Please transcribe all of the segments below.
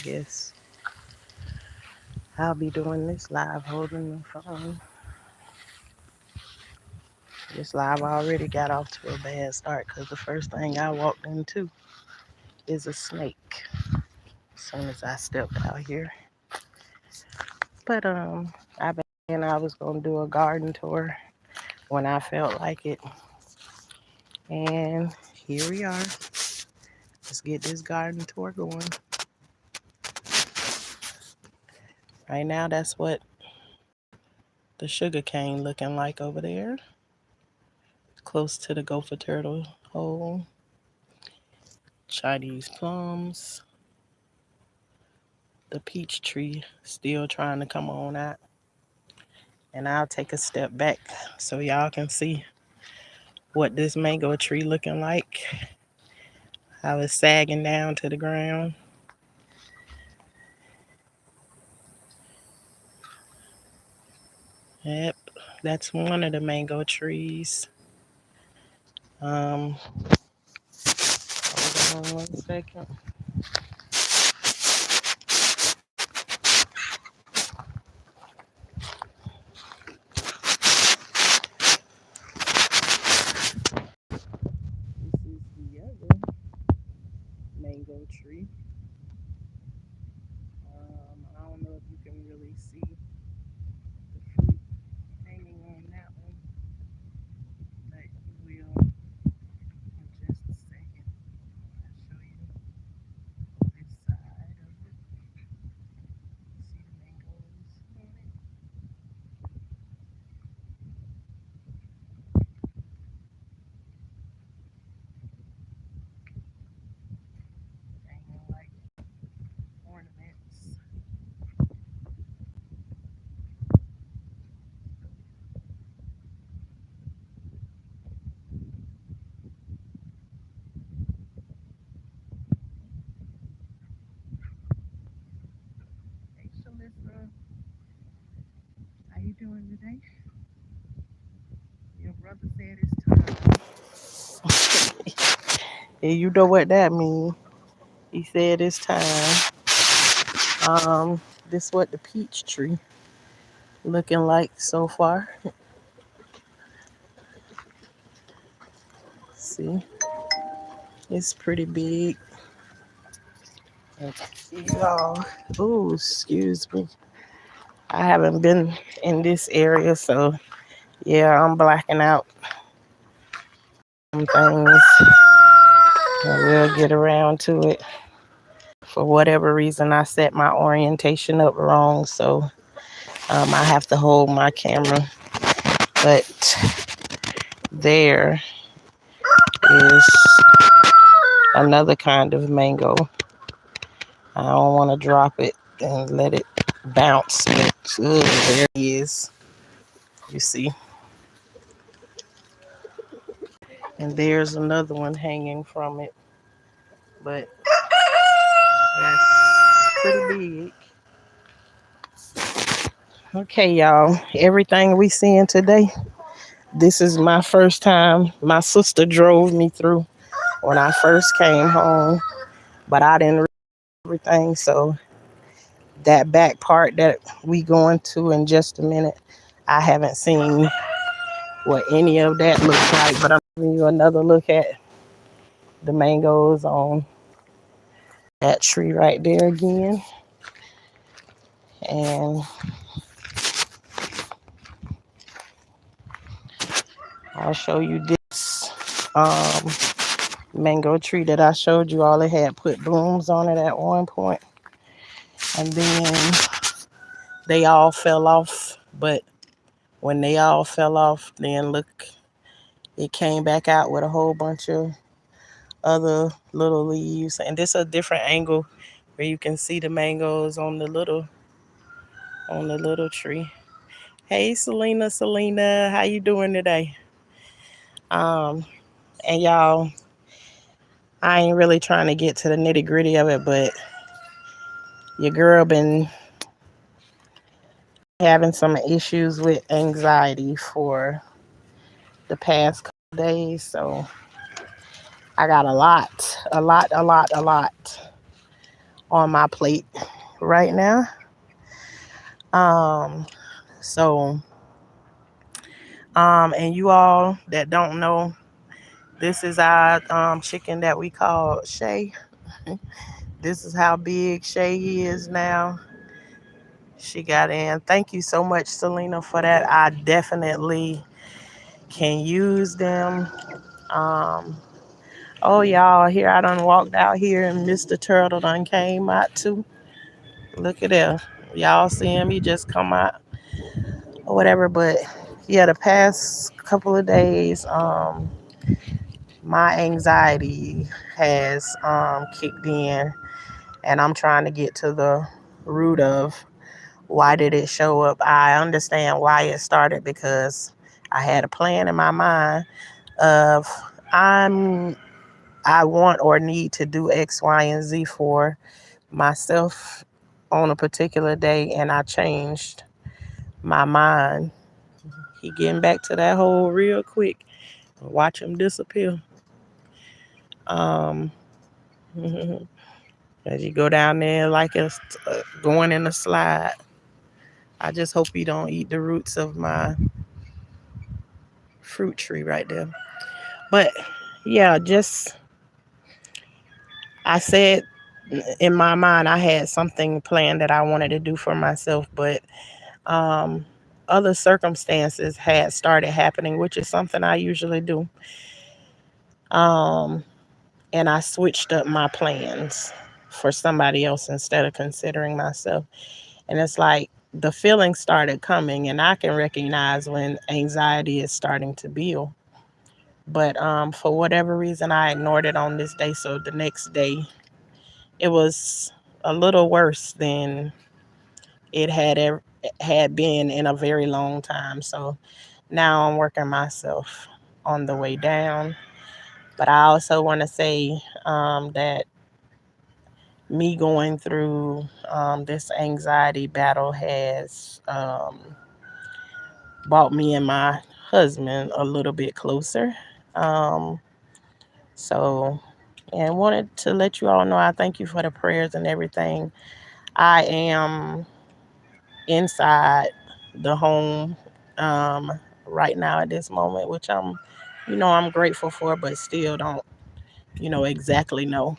guess I'll be doing this live holding the phone. This live already got off to a bad start because the first thing I walked into is a snake as soon as I stepped out here. But I was gonna do a garden tour when I felt like it. And here we are. Let's get this garden tour going. Right now that's what the sugar cane looking like over there. Close to the gopher turtle hole. Chinese plums. The peach tree still trying to come on out. And I'll take a step back so y'all can see what this mango tree looking like. How it's sagging down to the ground. Yep, that's one of the mango trees. Hold on 1 second. This is the other mango tree. I don't know if you can really see the fruit hanging on that one, but you will in just a second. I'll show you this side of it. See the mangoes on it? Hanging like ornaments. Hey, Shalissa, how you doing today? Your brother said it's time. And you know what that means. He said it's time. This what the peach tree looking like so far. See, it's pretty big. Y'all, oh, excuse me. I haven't been in this area, so yeah, I'm blacking out some things. And we'll get around to it. For whatever reason, I set my orientation up wrong, so I have to hold my camera. But there is another kind of mango. I don't want to drop it and let it bounce. But there he is. You see. And there's another one hanging from it. But that's pretty big. Okay, y'all. Everything we seeing today, this is my first time. My sister drove me through when I first came home. But I didn't read everything. So that back part that we going to in just a minute, I haven't seen what any of that looks like. But I'm giving you another look at the mangoes on that tree right there again. And I'll show you this mango tree that I showed you. All it had put blooms on it at one point. And then they all fell off. But when they all fell off, then look, it came back out with a whole bunch of other little leaves. And this is a different angle where you can see the mangoes on the little tree. Hey Selena, how you doing today? And y'all, I ain't really trying to get to the nitty gritty of it, but your girl been having some issues with anxiety for the past couple days. So I got a lot on my plate right now. Um, so, and you all that don't know, this is our chicken that we call Shay. This is how big Shay is now. She got in. Thank you so much, Selena, for that. I definitely can use them. Um, oh, y'all, here I done walked out here and Mr. Turtle done came out too. Look at there. Y'all see him? He just come out or whatever. But yeah, the past couple of days, my anxiety has kicked in, and I'm trying to get to the root of why did it show up. I understand why it started because I had a plan in my mind of I'm I want or need to do X, Y, and Z for myself on a particular day, and I changed my mind. He getting back to that hole real quick. Watch him disappear. Um, as you go down there like it's going in a slide. I just hope he don't eat the roots of my fruit tree right there. But yeah, just I said in my mind I had something planned that I wanted to do for myself, but um, other circumstances had started happening, which is something I usually do. Um, and I switched up my plans for somebody else instead of considering myself. And it's like the feelings started coming, and I can recognize when anxiety is starting to build. But for whatever reason, I ignored it on this day. So the next day, it was a little worse than it had been in a very long time. So now I'm working myself on the way down. But I also want to say that me going through this anxiety battle has brought me and my husband a little bit closer. Um, so, and wanted to let you all know I thank you for the prayers and everything. I am inside the home um, right now at this moment, which I'm grateful for, but still don't, exactly know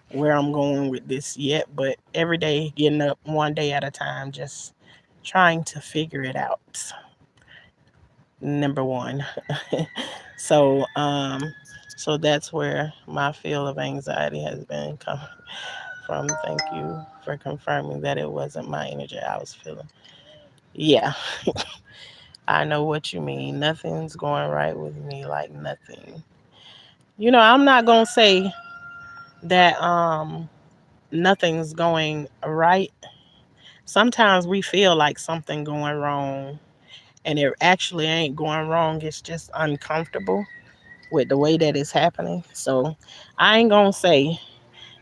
where I'm going with this yet. But every day, getting up one day at a time, just trying to figure it out. Number one. so, so that's where my feel of anxiety has been coming from. Thank you for confirming that it wasn't my energy I was feeling. Yeah, I know what you mean. Nothing's going right with me, like nothing. I'm not gonna say that nothing's going right. Sometimes we feel like something going wrong, and it actually ain't going wrong. It's just uncomfortable with the way that it's happening. So I ain't gonna say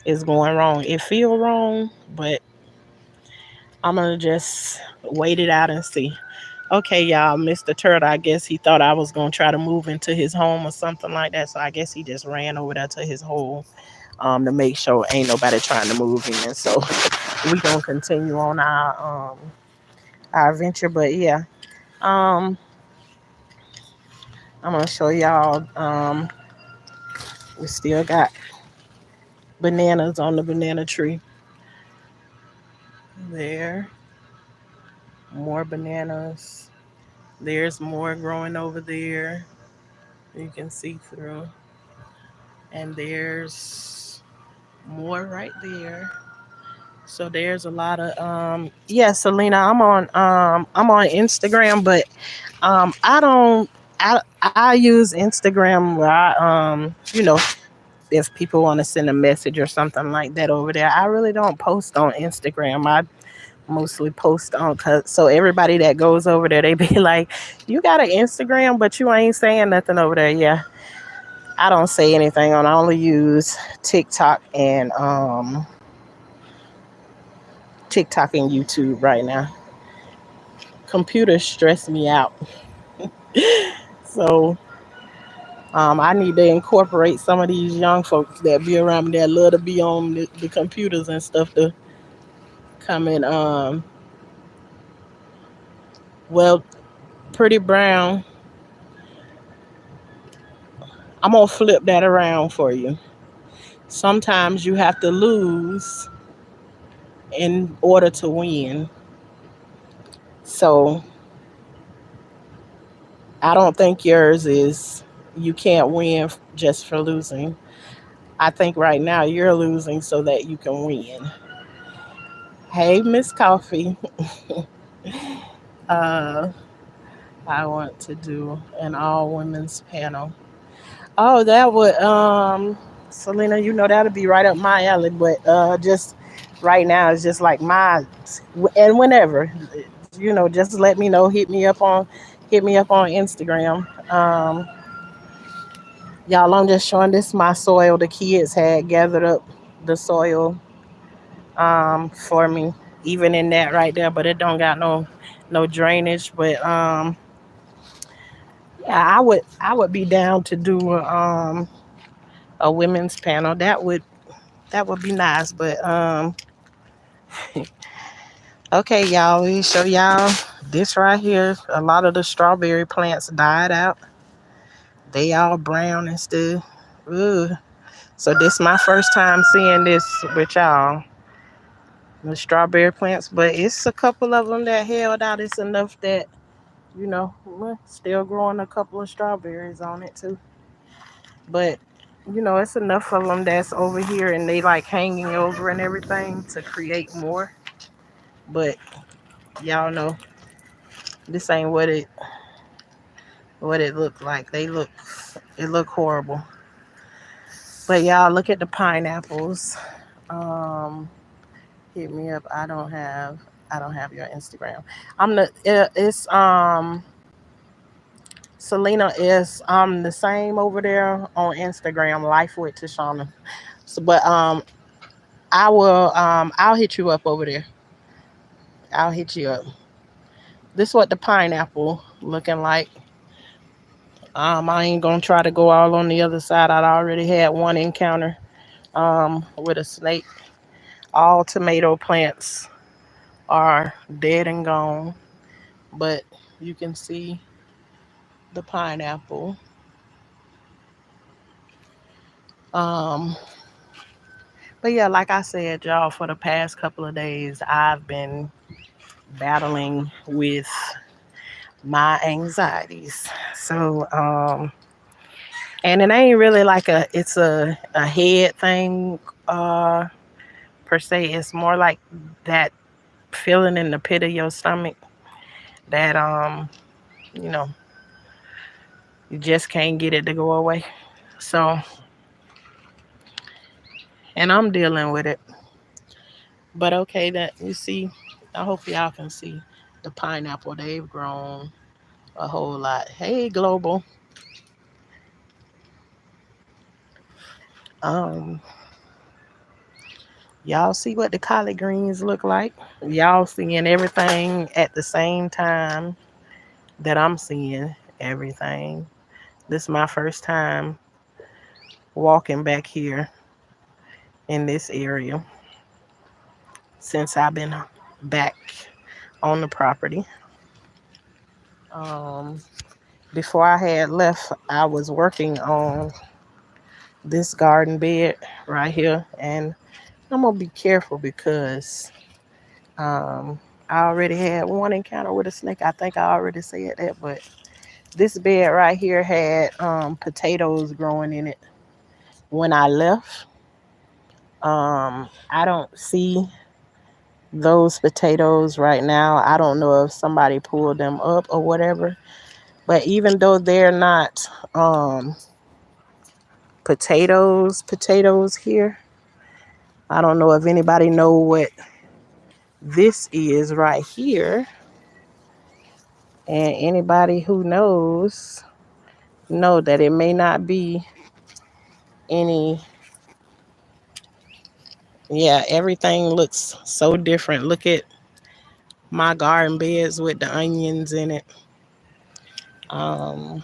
it's going wrong. It feel wrong, but I'm gonna just wait it out and see. Okay, y'all, Mr. Turtle, I guess he thought I was gonna try to move into his home or something like that. So I guess he just ran over there to his hole to make sure ain't nobody trying to move in. So we gonna continue on our venture. But yeah, um, I'm gonna show y'all. We still got bananas on the banana tree. There, more bananas. There's more growing over there. You can see through. And there's more right there. So there's a lot of yeah, Selena, I'm on Instagram, but I don't I use Instagram where if people want to send a message or something like that over there. I really don't post on Instagram. I mostly post on so everybody that goes over there, they be like, you got an Instagram but you ain't saying nothing over there. Yeah, I don't say anything on. I only use TikTok and YouTube right now. Computers stress me out. So I need to incorporate some of these young folks that be around me that love to be on the computers and stuff to come and well, Pretty Brown, I'm gonna flip that around for you. Sometimes you have to lose in order to win. So I don't think yours is you can't win just for losing. I think right now you're losing so that you can win. Hey, Miss Coffee. Uh, I want to do an all women's panel. Oh, that would Selena, you know that'll be right up my alley, but just right now it's just like my and whenever just let me know, hit me up on Instagram. Y'all, I'm just showing this my soil. The kids had gathered up the soil for me, even in that right there, but it don't got no drainage. But yeah, I would be down to do a women's panel. That would be nice. But okay, y'all, we show y'all this right here. A lot of the strawberry plants died out. They all brown and stuff. Ugh. So this my first time seeing this with y'all, the strawberry plants. But it's a couple of them that held out. It's enough that still growing a couple of strawberries on it too. But it's enough of them that's over here and they like hanging over and everything to create more. But y'all know this ain't what it looked like. It look horrible. But y'all look at the pineapples. Um, hit me up. I don't have your Instagram. It's Selena is the same over there on Instagram, Life with Tashana. So, but I'll hit you up over there. I'll hit you up. This is what the pineapple looking like. I ain't gonna try to go all on the other side. I already had one encounter with a snake. All tomato plants are dead and gone, but you can see the pineapple. Um, but yeah, like I said, y'all, for the past couple of days, I've been battling with my anxieties. So, and it ain't really like it's a head thing, uh, per se. It's more like that feeling in the pit of your stomach that, you know, you just can't get it to go away. So, and I'm dealing with it. But okay, that you see, I hope y'all can see the pineapple. They've grown a whole lot. Hey, Global. Um, y'all see what the collard greens look like? Y'all seeing everything at the same time that I'm seeing everything. This is my first time walking back here in this area since I've been back on the property. Um, Before I had left, I was working on this garden bed right here, and I'm gonna be careful because I already had one encounter with a snake. I think I already said that, but this bed right here had potatoes growing in it when I left. I don't see those potatoes right now. I don't know if somebody pulled them up or whatever. But even though they're not potatoes here, I don't know if anybody know what this is right here. And anybody who knows know that it may not be any. Yeah, everything looks so different. Look at my garden beds with the onions in it. Um,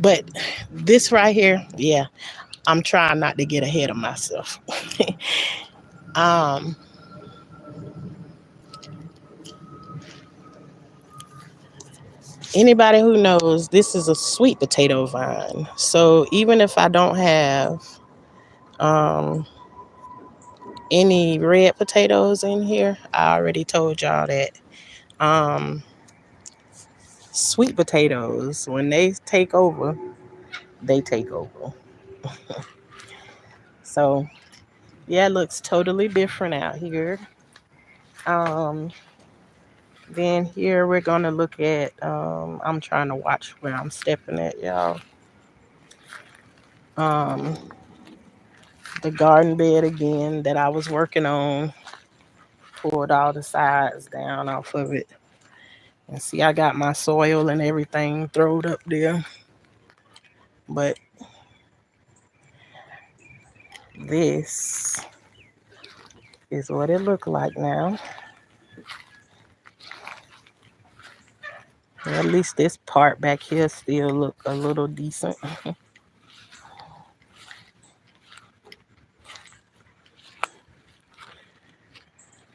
But this right here, yeah, I'm trying not to get ahead of myself. um, Anybody who knows, this is a sweet potato vine. So even if I don't have um, any red potatoes in here, I already told y'all that um, sweet potatoes, when they take over, they take over. So yeah, it looks totally different out here. Um, then here we're gonna look at. I'm trying to watch where I'm stepping at, y'all. Um, the garden bed again that I was working on. Pulled all the sides down off of it. And see, I got my soil and everything thrown up there. But this is what it looked like now. At least this part back here still look a little decent.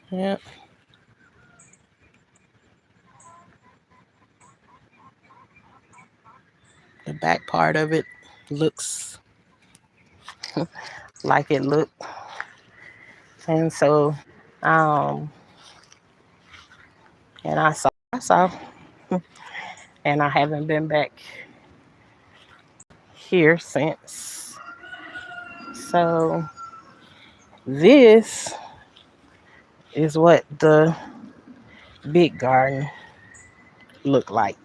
Yeah. The back part of it looks like it looked. And so, um, and I saw, and I haven't been back here since. So this is what the big garden looked like.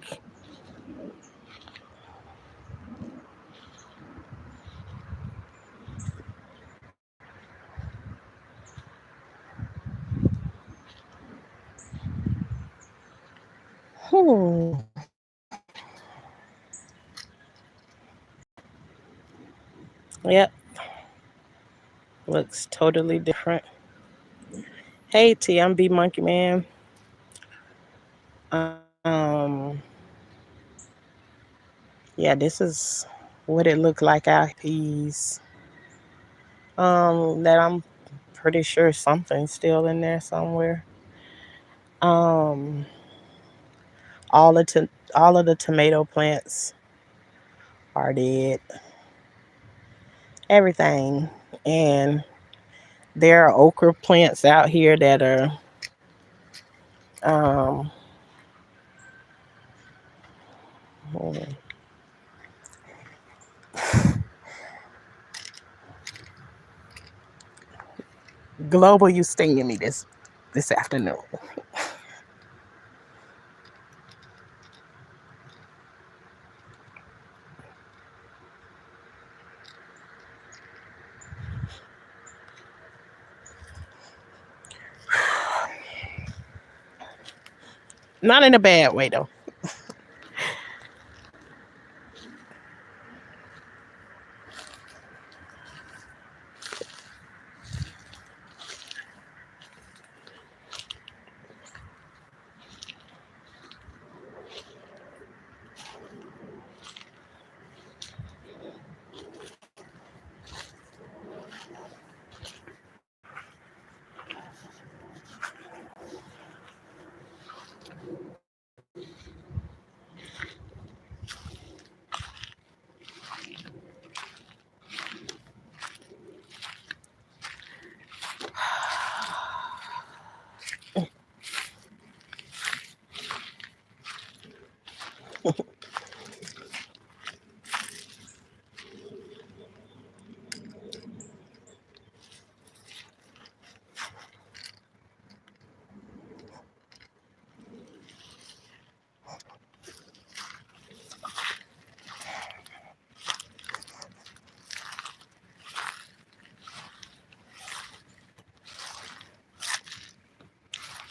Hmm. Yep. Looks totally different. Hey T, I'm B Monkey Man. Um, yeah, this is what it looked like out peas. That I'm pretty sure something's still in there somewhere. Um, all of the tomato plants are dead. Everything. And there are okra plants out here that are um Global, you stinging me this afternoon. Not in a bad way though.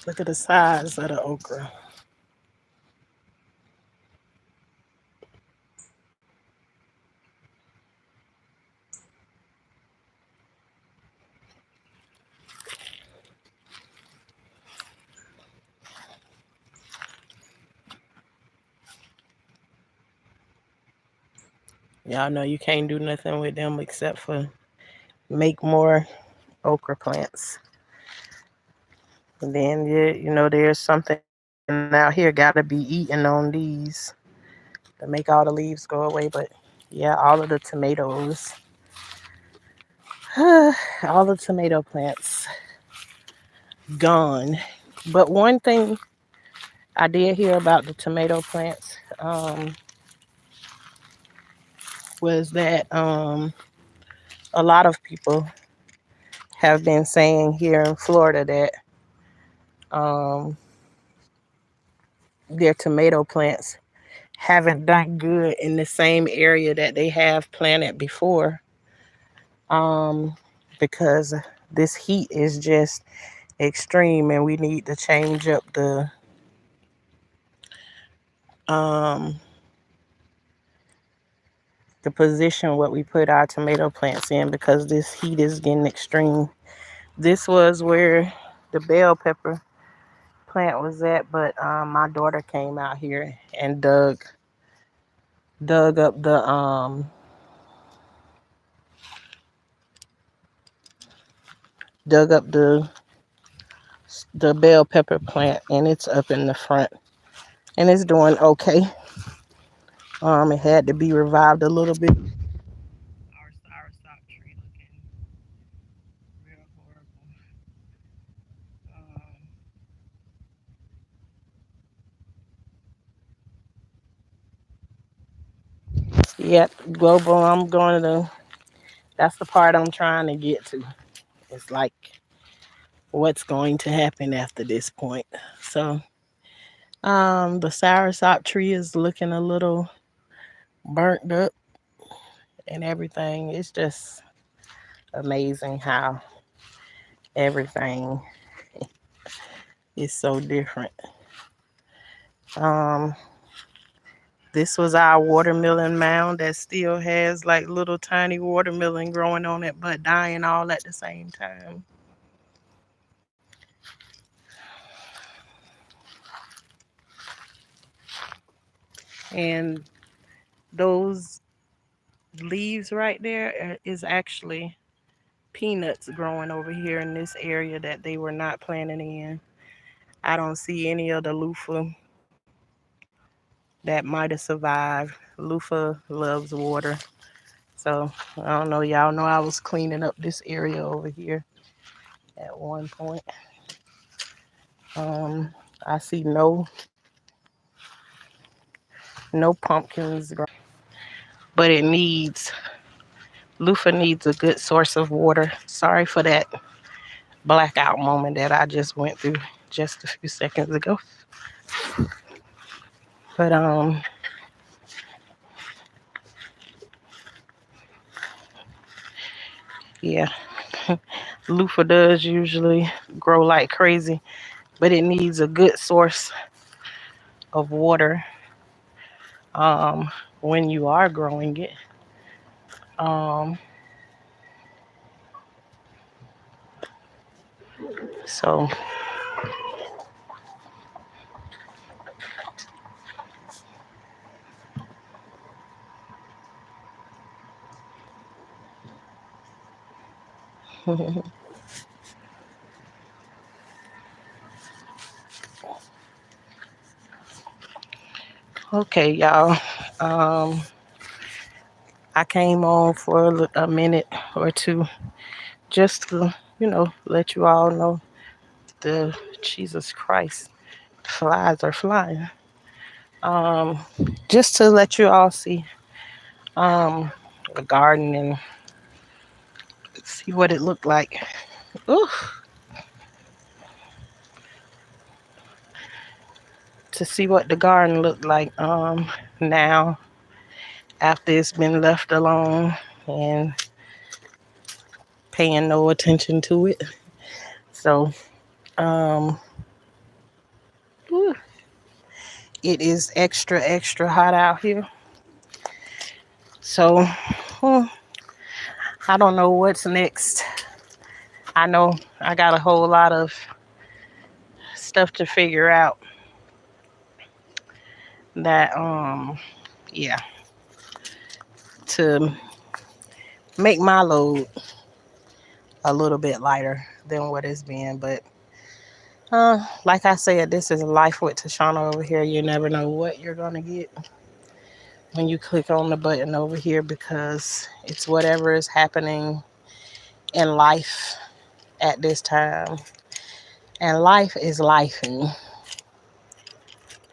Look at the size of the okra. Y'all know you can't do nothing with them except for make more okra plants. And then there's something out here gotta be eating on these to make all the leaves go away. But yeah, all of the tomatoes, all the tomato plants gone. But one thing I did hear about the tomato plants was that a lot of people have been saying here in Florida that um, their tomato plants haven't done good in the same area that they have planted before, um, because this heat is just extreme and we need to change up um, the position what we put our tomato plants in, because this heat is getting extreme. This was where the bell pepper plant was at, but my daughter came out here and dug up the bell pepper plant, and it's up in the front and it's doing okay. It had to be revived a little bit. Our soursop tree looking real horrible. Um, yep, global. That's the part I'm trying to get to. It's like what's going to happen after this point. So, the soursop tree is looking a little burnt up and everything. It's just amazing how everything is so different. Um, this was our watermelon mound that still has like little tiny watermelon growing on it, but dying all at the same time. And those leaves right there is actually peanuts growing over here in this area that they were not planting in. I don't see any of the loofah that might have survived. Loofah loves water. So I don't know. Y'all know I was cleaning up this area over here at one point. I see no pumpkins, but it needs loofah needs a good source of water. Sorry for that blackout moment that I just went through just a few seconds ago. But yeah, loofah does usually grow like crazy, but it needs a good source of water um, when you are growing it. Um, so okay, y'all. Um, I came on for a minute or two just to, let you all know the Jesus Christ flies are flying. Um, just to let you all see the garden and see what it looked like. Ooh, to see what the garden looked like now after it's been left alone and paying no attention to it. So um, it is extra extra hot out here. So I don't know what's next. I know I got a whole lot of stuff to figure out that yeah, to make my load a little bit lighter than what it's been. But like I said, this is Life with Tashana over here. You never know what you're gonna get when you click on the button over here, because it's whatever is happening in life at this time. And life is lifing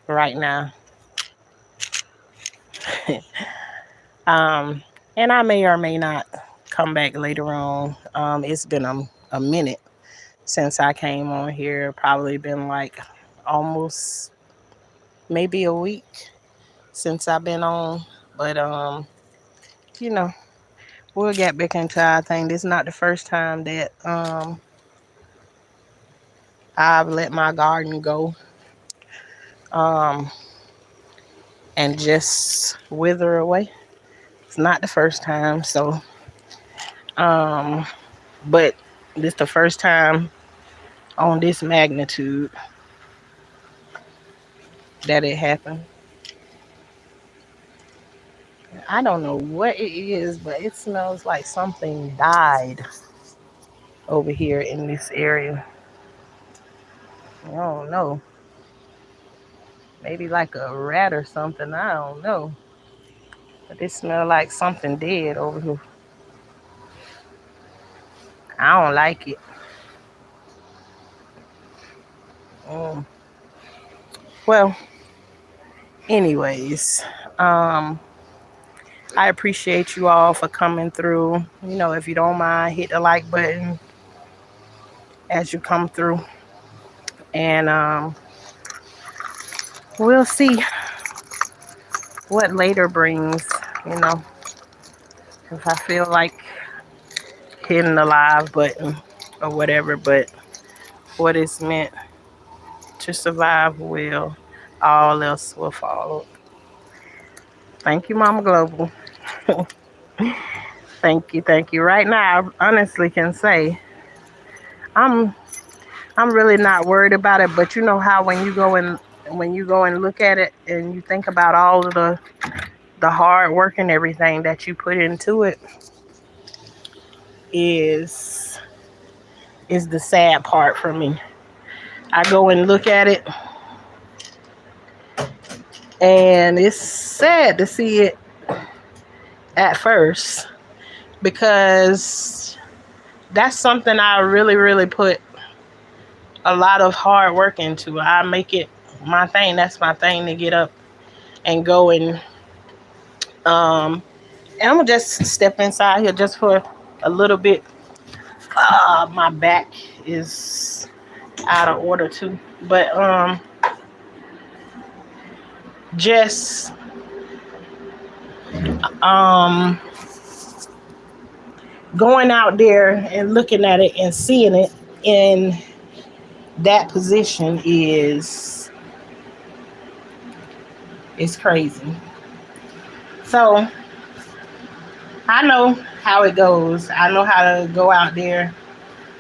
right now. um, and I may or may not come back later on. It's been a minute since I came on here. Probably been like almost maybe a week since I've been on. But you know, we'll get back into our thing. This is not the first time that I've let my garden go um and just wither away. It's not the first time. So but this the first time on this magnitude that it happened. I don't know what it is, but it smells like something died over here in this area. I don't know. Maybe like a rat or something. I don't know. But it smells like something dead over here. I don't like it. Mm. Well, anyways, I appreciate you all for coming through. You know, if you don't mind, hit the like button as you come through. And we'll see what later brings, you know, if I feel like hitting the live button or whatever. But what is meant to survive will, all else will follow. Thank you, Mama Global. Thank you. Right now, I honestly can say I'm I'm really not worried about it. But you know how when you go and look at it and you think about all of the hard work and everything that you put into it is the sad part for me. I go and look at it and it's sad to see it at first, because that's something I really, really put a lot of hard work into. I make it my thing. That's my thing, to get up and go um and I'm gonna just step inside here just for a little bit. My back is out of order too. But just um going out there and looking at it and seeing it in that position is crazy. So I know how it goes. I know how to go out there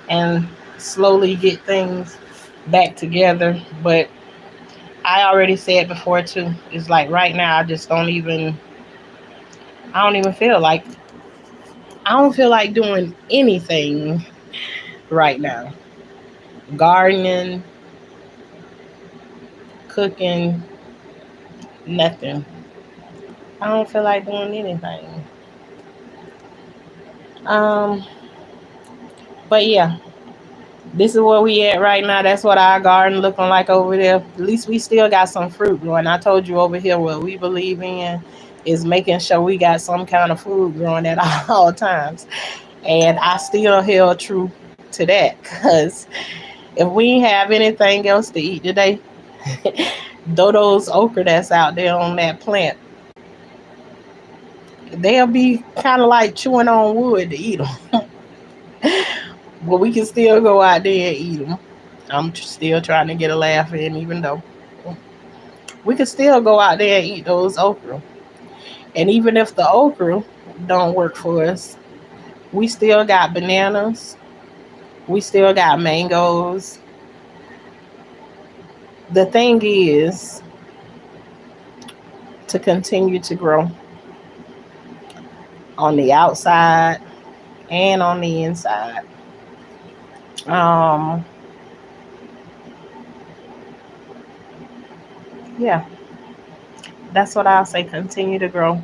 and slowly get things back together. But I already said before too, it's like right now I don't even feel like I don't feel like doing anything right now. Gardening, cooking, nothing. I don't feel like doing anything. Um, but yeah, this is where we at right now. That's what our garden looking like over there. At least we still got some fruit growing. I told you over here what we believe in is making sure we got some kind of food growing at all times. And I still held true to that, because if we ain't have anything else to eat today, though those okra that's out there on that plant, they'll be kind of like chewing on wood to eat them. But we can still go out there and eat them. I'm still trying to get a laugh in, even though we can still go out there and eat those okra. And even if the okra don't work for us, we still got bananas. We still got mangoes. The thing is to continue to grow. on the outside and on the inside. Um, yeah, that's what I'll say. Continue to grow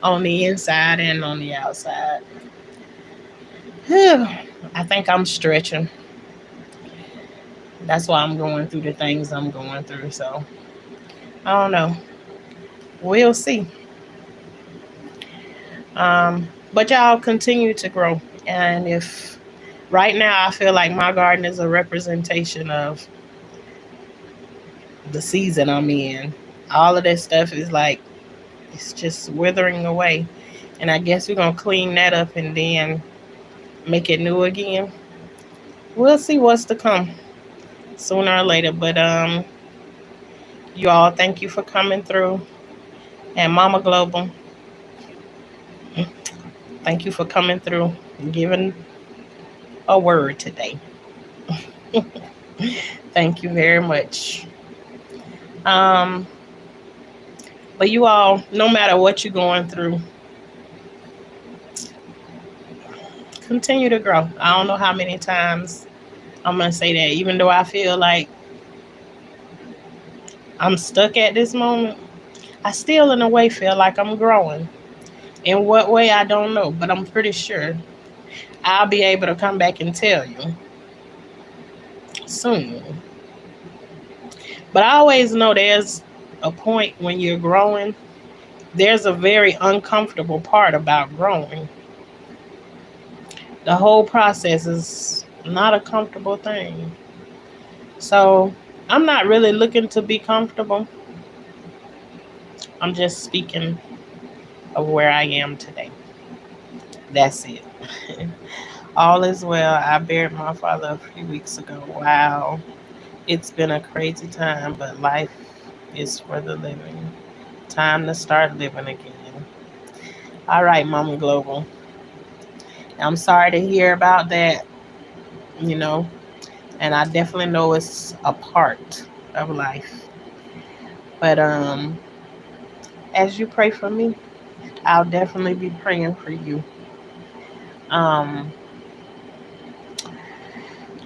on the inside and on the outside. I think I'm stretching. That's why I'm going through the things I'm going through. So I don't know. We'll see. But y'all continue to grow. And if right now I feel like my garden is a representation of the season I'm in, all of this stuff is like, it's just withering away. And I guess we're going to clean that up and then make it new again. We'll see what's to come sooner or later. But you all, thank you for coming through. And Mama Global, thank you for coming through and giving a word today. Thank you very much. Um, but you all, no matter what you're going through, continue to grow. I don't know how many times I'm gonna say that, even though I feel like I'm stuck at this moment, I still in a way feel like I'm growing. In what way I don't know, but I'm pretty sure I'll be able to come back and tell you soon. But I always know there's a point when you're growing. There's a very uncomfortable part about growing. The whole process is not a comfortable thing. So I'm not really looking to be comfortable. I'm just speaking of where I am today. That's it. All is well. I buried my father a few weeks ago. Wow. It's been a crazy time, but life is for the living. Time to start living again. All right, Mama Global. I'm sorry to hear about that, you know, and I definitely know it's a part of life. But as you pray for me, I'll definitely be praying for you. Um,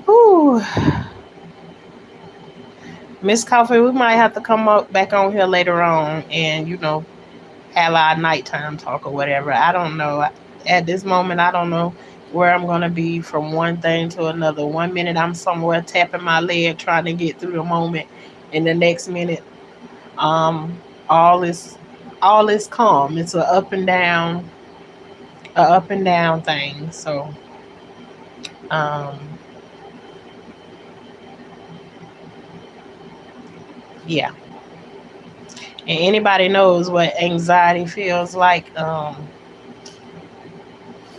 Ooh, Miss Coffee, we might have to come up back on here later on and have our nighttime talk or whatever. I don't know. At this moment, I don't know where I'm gonna be from one thing to another. One minute I'm somewhere tapping my leg trying to get through the moment, and the next minute, um, all is all is calm. It's a up and down thing. So, um, yeah. And anybody knows what anxiety feels like,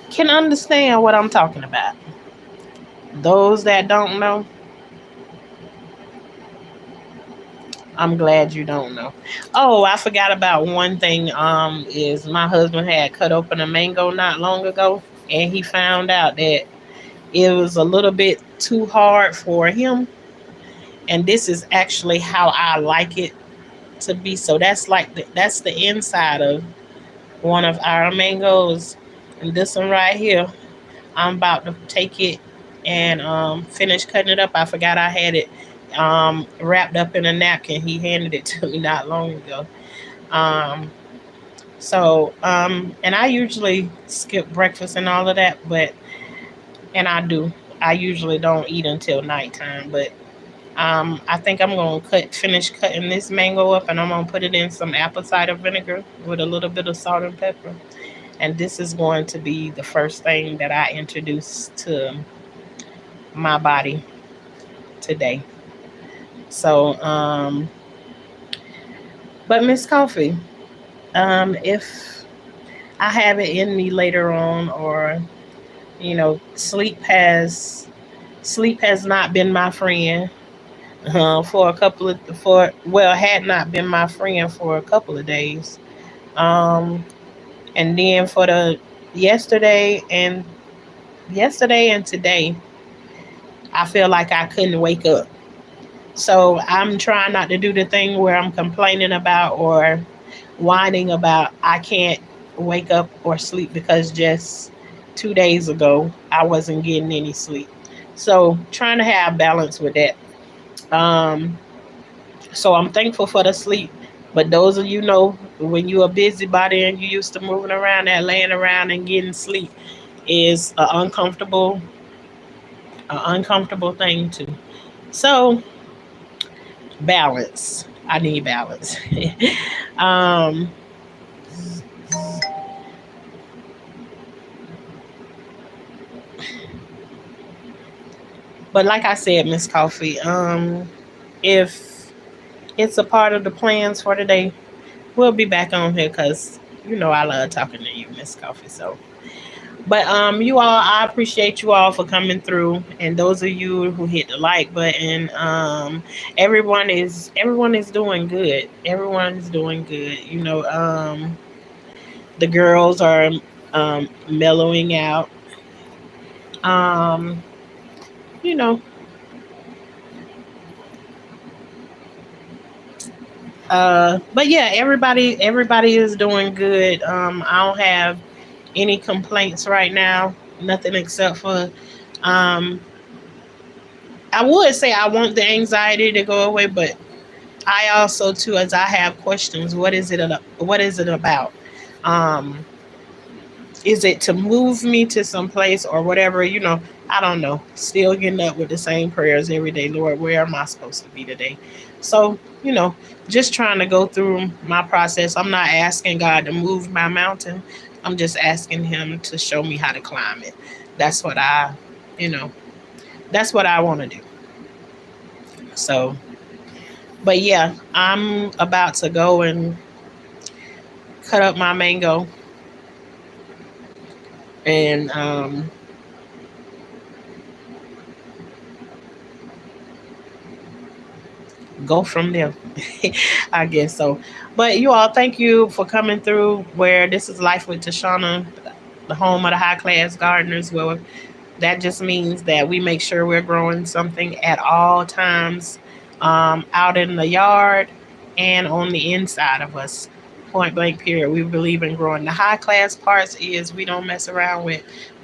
can understand what I'm talking about. Those that don't know, I'm glad you don't know. Oh, I forgot about one thing. Is my husband had cut open a mango not long ago, and he found out that it was a little bit too hard for him. And this is actually how I like it to be. So that's like that's the inside of one of our mangoes, and this one right here, I'm about to take it and finish cutting it up. I forgot I had it wrapped up in a napkin. He handed it to me not long ago. Um, and I usually skip breakfast and all of that, but and I do. I usually don't eat until nighttime, but I think I'm gonna finish cutting this mango up, and I'm gonna put it in some apple cider vinegar with a little bit of salt and pepper. And this is going to be the first thing that I introduce to my body today. So, but Miss Coffee, if I have it in me later on, or sleep has not been my friend for a couple of for well had not been my friend for a couple of days. Um, and then for the yesterday and yesterday and today, I feel like I couldn't wake up. So I'm trying not to do the thing where I'm complaining about or whining about I can't. wake up or sleep because just 2 days ago I wasn't getting any sleep. So trying to have balance with that. Um, so I'm thankful for the sleep. But those of you know when you're a busybody and you used to moving around that laying around and getting sleep is a uncomfortable thing too. So balance. I need balance. um, but like I said, Miss Coffee, if it's a part of the plans for today, we'll be back on here because I love talking to you, Miss Coffee. So, but you all, I appreciate you all for coming through, and those of you who hit the like button. Everyone is doing good. Everyone is doing good. The girls are mellowing out. Um, you know, but yeah, everybody is doing good. I don't have any complaints right now. Nothing except for um, I would say I want the anxiety to go away, but I also too, as I have questions, what is it about? Um, is it to move me to some place or whatever? I don't know. Still getting up with the same prayers every day. Lord, where am I supposed to be today? So, just trying to go through my process. I'm not asking God to move my mountain. I'm just asking him to show me how to climb it. That's what you know, that's what I want to do. So, but yeah, I'm about to go and cut up my mango and go from there. I guess so. But you all, thank you for coming through. Where this is Life with Tashana, the home of the high class gardeners. Well, that just means that we make sure we're growing something at all times, out in the yard and on the inside of us. Point blank, period. We believe in growing. The high class parts is we don't mess around with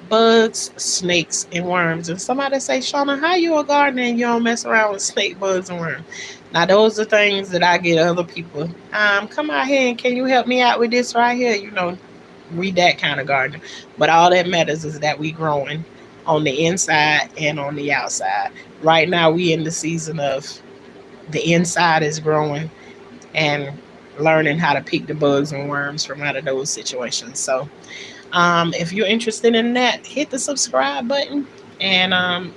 bugs, snakes, and worms. And somebody say, Shauna, how you a gardener and you don't mess around with snake, bugs, and worms? Now, those are things that I get other people. Come out here and can you help me out with this right here? We that kind of gardener. But all that matters is that we growing on the inside and on the outside. Right now, we in the season of the inside is growing and learning how to pick the bugs and worms from out of those situations. So, if you're interested in that, hit the subscribe button. And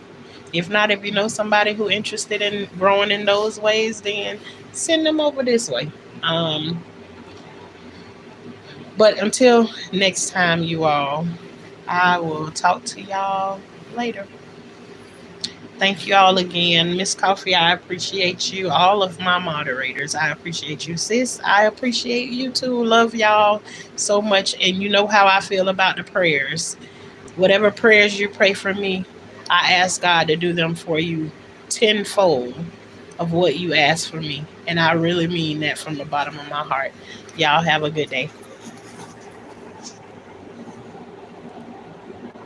if not, if you know somebody who interested in growing in those ways, then send them over this way. Um, but until next time, you all, I will talk to y'all later. Thank you all again. Miss Coffee, I appreciate you. All of my moderators, I appreciate you. Sis, I appreciate you too. Love y'all so much. And you know how I feel about the prayers. Whatever prayers you pray for me, I ask God to do them for you tenfold of what you ask for me. And I really mean that from the bottom of my heart. Y'all have a good day.